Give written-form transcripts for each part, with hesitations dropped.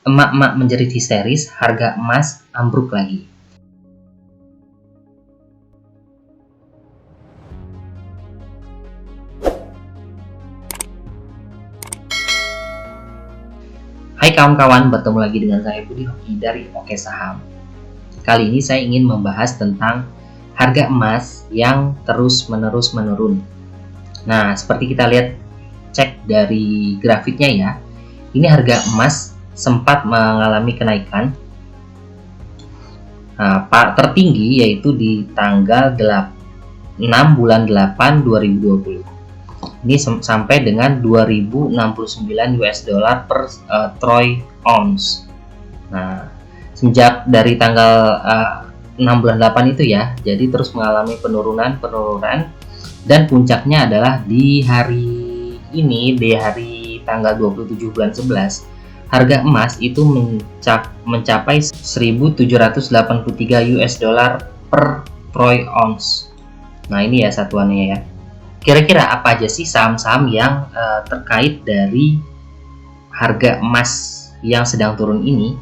Emak-emak menjerit histeris, harga emas ambruk lagi. Hai kawan-kawan, bertemu lagi dengan saya Budi Hoki dari Oke Saham. Kali ini saya ingin membahas tentang harga emas yang terus-menerus menurun. Nah, seperti kita lihat cek dari grafiknya ya, ini harga emas sempat mengalami kenaikan tertinggi yaitu di tanggal 6 bulan 8 2020. Ini sampai dengan 2069 US dollar per troy ounce. Nah, sejak dari tanggal 6 bulan 8 itu ya, jadi terus mengalami penurunan dan puncaknya adalah di hari ini, di hari tanggal 27 bulan 11, harga emas itu mencapai 1.783 US dollar per troy ounce. Nah, ini ya satuannya ya. Kira-kira apa aja sih saham-saham yang terkait dari harga emas yang sedang turun ini?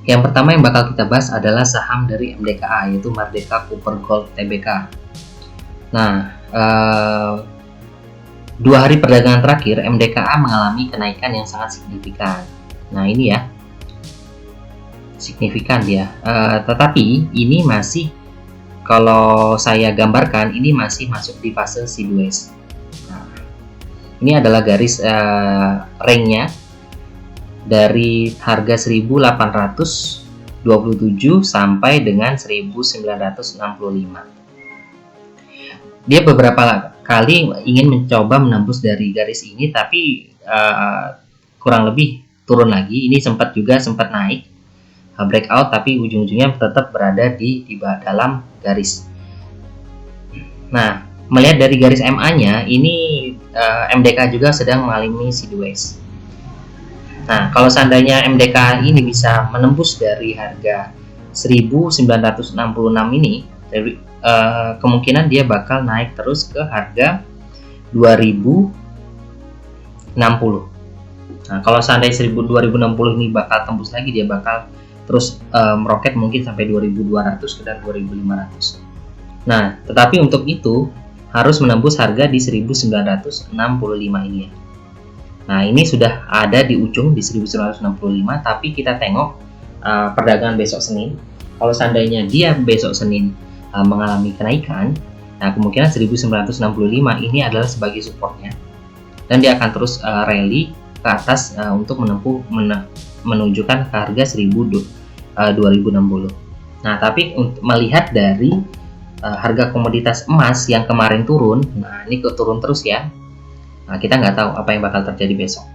Yang pertama yang bakal kita bahas adalah saham dari MDKA, yaitu Merdeka Copper Gold Tbk. Nah, 2 hari perdagangan terakhir MDKA mengalami kenaikan yang sangat signifikan. Nah, ini ya, signifikan dia. Tetapi ini masih, kalau saya gambarkan, ini masih masuk di fase sideways. Nah, ini adalah garis range-nya dari harga 1827 sampai dengan 1965. Dia beberapa kali ingin mencoba menembus dari garis ini, tapi kurang lebih turun lagi. Ini sempat naik breakout, tapi ujung-ujungnya tetap berada di dalam garis. Nah, melihat dari garis MA-nya, ini MDK juga sedang mengalami sideways. Nah, kalau seandainya MDK ini bisa menembus dari harga 1966 ini, kemungkinan dia bakal naik terus ke harga 2060. Nah, kalau seandainya 2060 ini bakal tembus lagi, dia bakal terus meroket mungkin sampai 2200 dan 2500. Nah, tetapi untuk itu harus menembus harga di 1965 ini ya. Nah, ini sudah ada di ujung di 1965, tapi kita tengok perdagangan besok Senin. Kalau seandainya dia besok Senin mengalami kenaikan, nah kemungkinan 1965 ini adalah sebagai supportnya, dan dia akan terus rally ke atas untuk menunjukkan ke harga 2060. Nah, tapi untuk melihat dari harga komoditas emas yang kemarin turun, nah ini turun terus ya. Nah, kita nggak tahu apa yang bakal terjadi besok.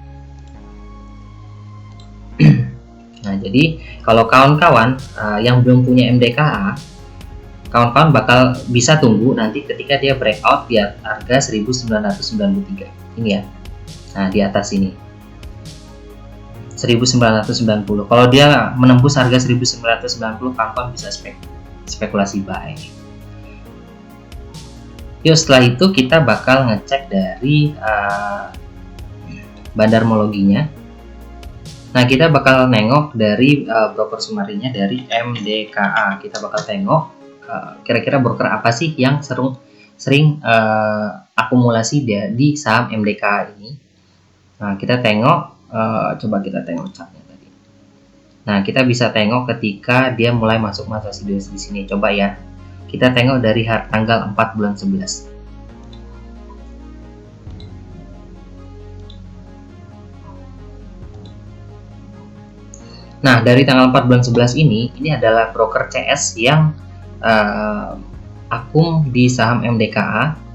Nah, jadi kalau kawan-kawan yang belum punya MDKA, kawan-kawan bakal bisa tunggu nanti ketika dia breakout di harga 1993 ini ya. Nah, di atas ini 1990. Kalau dia menembus harga 1990, kawan-kawan bisa spekulasi buy. Yuk, setelah itu kita bakal ngecek dari bandarmologinya. Nah, kita bakal nengok dari broker sumarinya dari MDKA. Kita bakal tengok kira-kira broker apa sih yang sering akumulasi di saham MDKA ini. Nah, kita tengok, coba kita tengok chartnya tadi. Nah, kita bisa tengok ketika dia mulai masuk masa sideways di sini. Coba ya, kita tengok dari tanggal 4 bulan 11. Nah, dari tanggal 4 bulan 11 ini adalah broker CS yang akum di saham MDKA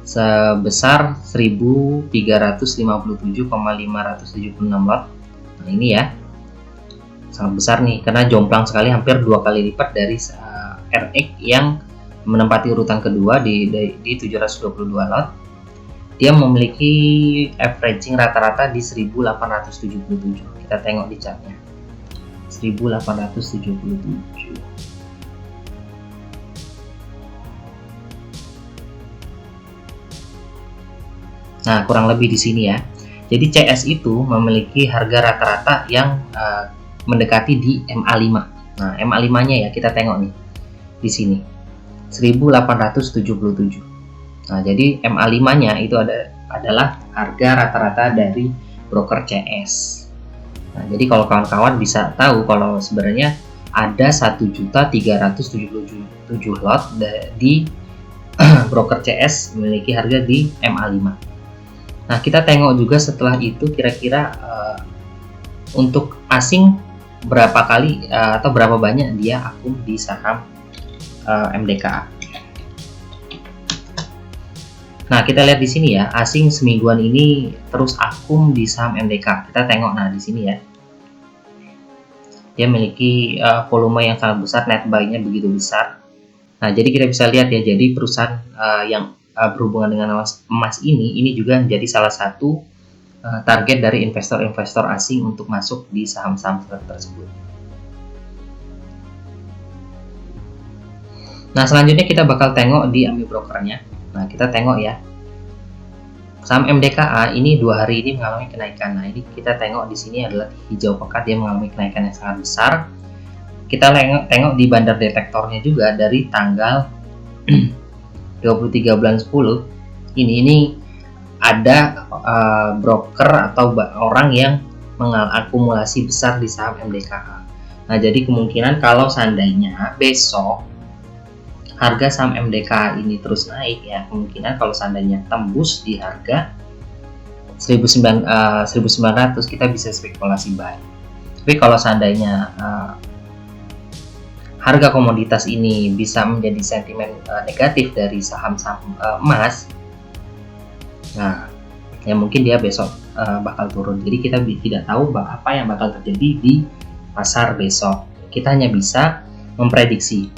sebesar 1.357,576 lot. Nah, ini ya, sangat besar nih, karena jomplang sekali, hampir 2 kali lipat dari RX yang menempati urutan kedua di 722 lot. Dia memiliki averaging rata-rata di 1877. Kita tengok di chartnya, 1877. Nah, kurang lebih di sini ya. Jadi CS itu memiliki harga rata-rata yang mendekati di MA5. Nah, MA5-nya ya kita tengok nih di sini 1877. Nah, jadi MA5-nya itu adalah harga rata-rata dari broker CS. Nah, jadi kalau kawan-kawan bisa tahu kalau sebenarnya ada 1.377 lot di broker CS memiliki harga di MA5. Nah, kita tengok juga setelah itu kira-kira untuk asing berapa kali atau berapa banyak dia akun di saham MDKA. Nah, kita lihat di sini ya, asing semingguan ini terus akum di saham MDK. Kita tengok, nah di sini ya, dia memiliki volume yang sangat besar, net buy-nya begitu besar. Nah, jadi kita bisa lihat ya, jadi perusahaan yang berhubungan dengan emas ini juga menjadi salah satu target dari investor-investor asing untuk masuk di saham-saham tersebut. Nah, selanjutnya kita bakal tengok di AMI brokernya. Nah, kita tengok ya, saham MDKA ini 2 hari ini mengalami kenaikan. Nah, ini kita tengok di sini adalah hijau pekat, dia mengalami kenaikan yang sangat besar. Kita tengok di bandar detektornya juga dari tanggal 23 bulan 10 ini ada broker atau orang yang mengakumulasi besar di saham MDKA. Nah, jadi kemungkinan kalau seandainya besok harga saham MDKA ini terus naik ya, kemungkinan kalau seandainya tembus di harga 1900 kita bisa spekulasi buy. Tapi kalau seandainya harga komoditas ini bisa menjadi sentimen negatif dari saham-saham emas, nah ya mungkin dia besok bakal turun. Jadi kita tidak tahu apa yang bakal terjadi di pasar besok. Kita hanya bisa memprediksi.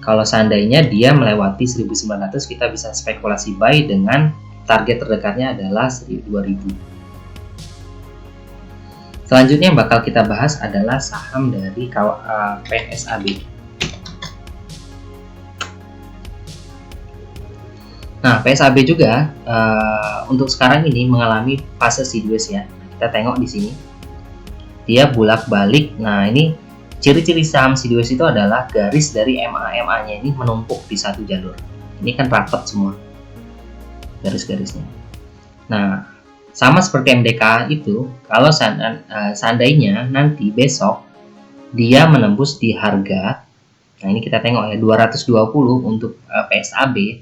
Kalau seandainya dia melewati 1900, kita bisa spekulasi buy dengan target terdekatnya adalah 2000. Selanjutnya yang bakal kita bahas adalah saham dari PSAB. Nah, PSAB juga untuk sekarang ini mengalami fase sideways ya. Kita tengok di sini, dia bolak-balik. Nah, ini ciri-ciri saham sideways itu adalah garis dari MA-nya ini menumpuk di satu jalur. Ini kan rapat semua garis-garisnya. Nah, sama seperti MDK itu, kalau seandainya nanti besok dia menembus di harga, nah ini kita tengok ya 220 untuk PSAB,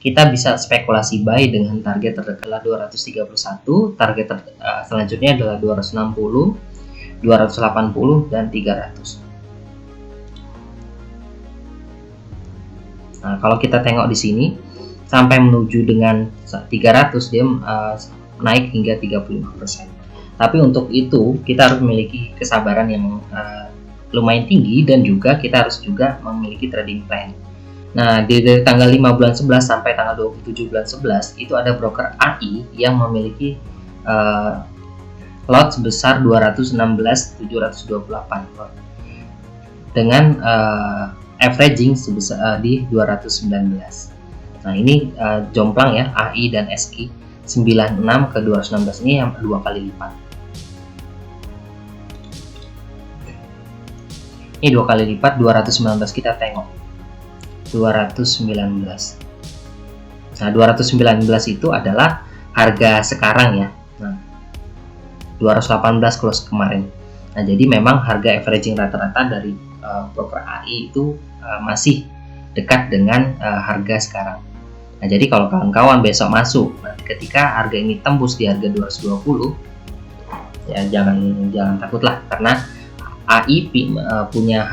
kita bisa spekulasi buy dengan target terdekat 231, target selanjutnya adalah 260, 280 dan 300. Nah, kalau kita tengok di sini sampai menuju dengan 300 dia naik hingga 35%. Tapi untuk itu kita harus memiliki kesabaran yang lumayan tinggi dan juga kita harus juga memiliki trading plan. Nah, dari tanggal 5 bulan 11 sampai tanggal 27 bulan 11 itu ada broker AI yang memiliki lot sebesar 216.728 lot dengan averaging sebesar di 219. Nah, ini jomplang ya, AI dan SQ 96 ke 216 ini yang 2 kali lipat. Ini 2 kali lipat 219, kita tengok 219. Nah, 219 itu adalah harga sekarang ya. Nah, 218 close kemarin. Nah, jadi memang harga averaging rata-rata dari broker AI itu masih dekat dengan harga sekarang. Nah, jadi kalau kawan-kawan besok masuk, nah, ketika harga ini tembus di harga 220, ya jangan takutlah, karena AI punya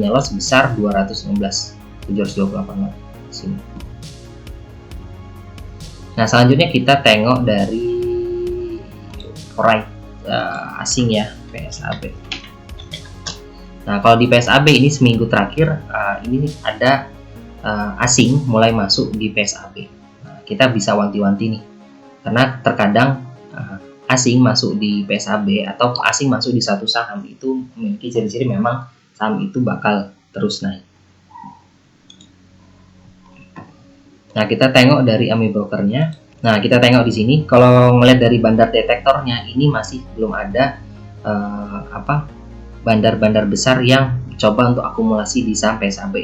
lot sebesar 216.728 lot di sini. Nah, selanjutnya kita tengok dari asing ya, PSAB. Nah, kalau di PSAB ini seminggu terakhir ini ada asing mulai masuk di PSAB. Nah, kita bisa wanti-wanti nih, karena terkadang asing masuk di PSAB atau asing masuk di satu saham itu memiliki ciri-ciri memang saham itu bakal terus naik. Nah, kita tengok dari AMI brokernya. Nah, kita tengok di sini, kalau ngelihat dari bandar detektornya ini masih belum ada bandar-bandar besar yang coba untuk akumulasi di saham PSAB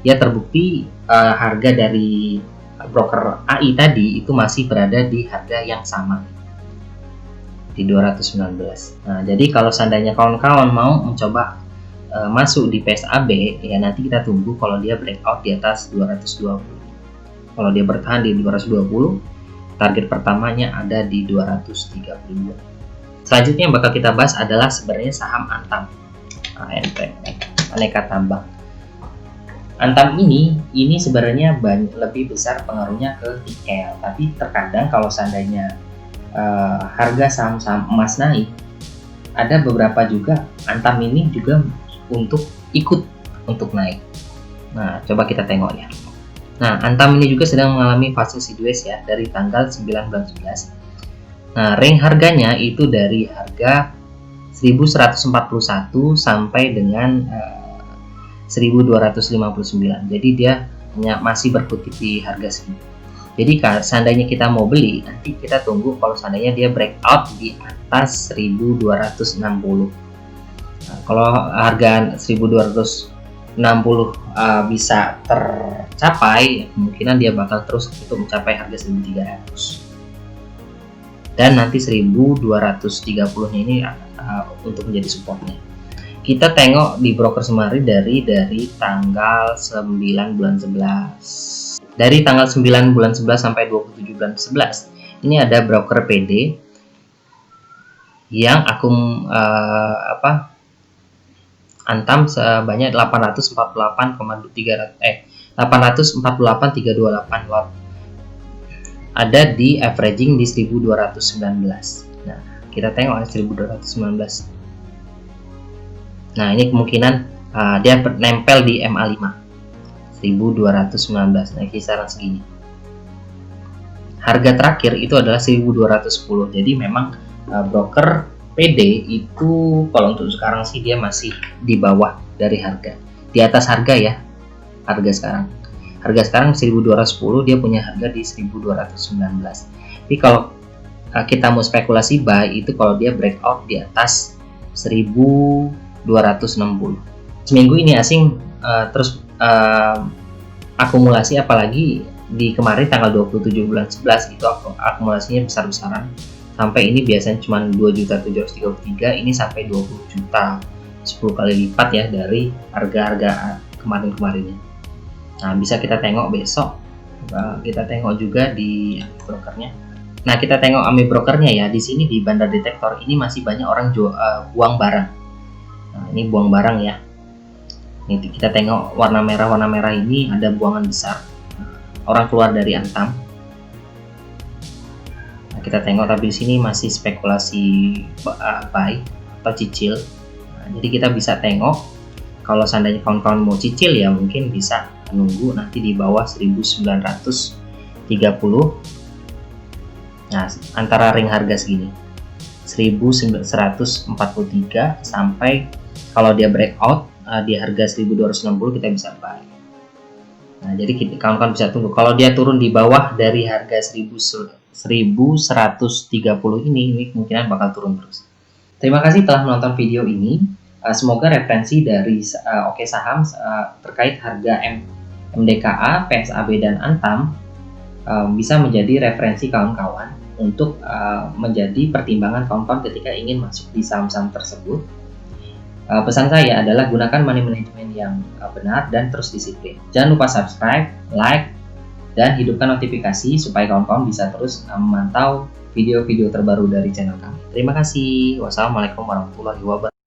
ya terbukti harga dari broker AI tadi itu masih berada di harga yang sama di 219. Nah, jadi kalau seandainya kawan-kawan mau mencoba masuk di PSAB, ya nanti kita tunggu kalau dia breakout di atas 220. Kalau dia bertahan di 220, target pertamanya ada di 232. Selanjutnya yang bakal kita bahas adalah sebenarnya saham Antam, ANT, Aneka Tambang. Antam ini sebenarnya lebih besar pengaruhnya ke nikel, tapi terkadang kalau seandainya harga saham-saham emas naik, ada beberapa juga Antam ini juga ikut untuk naik. Nah, coba kita tengok ya. Nah, Antam ini juga sedang mengalami fase sideways ya dari tanggal 9 bulan 11. Nah, range harganya itu dari harga 1141 sampai dengan 1259. Jadi dia masih berkutik di harga segini. Jadi seandainya kita mau beli, nanti kita tunggu kalau seandainya dia breakout di atas 1260. Nah, kalau harga 1260 bisa tercapai, kemungkinan dia bakal terus untuk mencapai harga 1300. Dan nanti 1230 ini untuk menjadi supportnya. Kita tengok di broker Semari dari tanggal 9 bulan 11. Dari tanggal 9 bulan 11 sampai 27 bulan 11, ini ada broker PD yang Antam sebanyak 848,328 lot. Ada di averaging di 1219. Nah, kita tengok 1219. Nah, ini kemungkinan dia nempel di MA5 1219. Nah, kisaran segini. Harga terakhir itu adalah 1210. Jadi memang broker PD itu kalau untuk sekarang sih dia masih di bawah dari harga. Di atas harga ya. Harga sekarang 1210, dia punya harga di 1219. Tapi kalau kita mau spekulasi buy itu kalau dia breakout di atas 1260. Seminggu ini asing terus akumulasi, apalagi di kemarin tanggal 27 bulan 11 itu akumulasinya besar-besaran. Sampai ini biasanya cuma 2.733, ini sampai 20 juta, 10 kali lipat ya dari harga-harga kemarin-kemarinnya. Nah, bisa kita tengok besok, kita tengok juga di brokernya. Nah, kita tengok AMI brokernya ya. Di sini di Bandar Detektor ini masih banyak orang buang barang. Nah, ini buang barang ya. Ini kita tengok warna merah ini ada buangan besar. Orang keluar dari Antam. Nah, kita tengok tapi di sini masih spekulasi buy atau cicil. Nah, jadi kita bisa tengok kalau seandainya kawan-kawan mau cicil ya mungkin bisa menunggu nanti di bawah 1930. Nah, antara ring harga segini 1143 sampai kalau dia breakout di harga 1260 kita bisa buy. Nah, jadi kawan-kawan bisa tunggu kalau dia turun di bawah dari harga 1130 ini kemungkinan bakal turun terus. Terima kasih telah menonton video ini. Semoga referensi dari Oke Saham terkait harga MDKA, PSAB dan Antam bisa menjadi referensi kawan-kawan untuk menjadi pertimbangan kawan-kawan ketika ingin masuk di saham-saham tersebut. Pesan saya adalah gunakan money management yang benar dan terus disiplin. Jangan lupa subscribe, like, dan hidupkan notifikasi supaya kawan-kawan bisa terus memantau video-video terbaru dari channel kami. Terima kasih. Wassalamualaikum warahmatullahi wabarakatuh.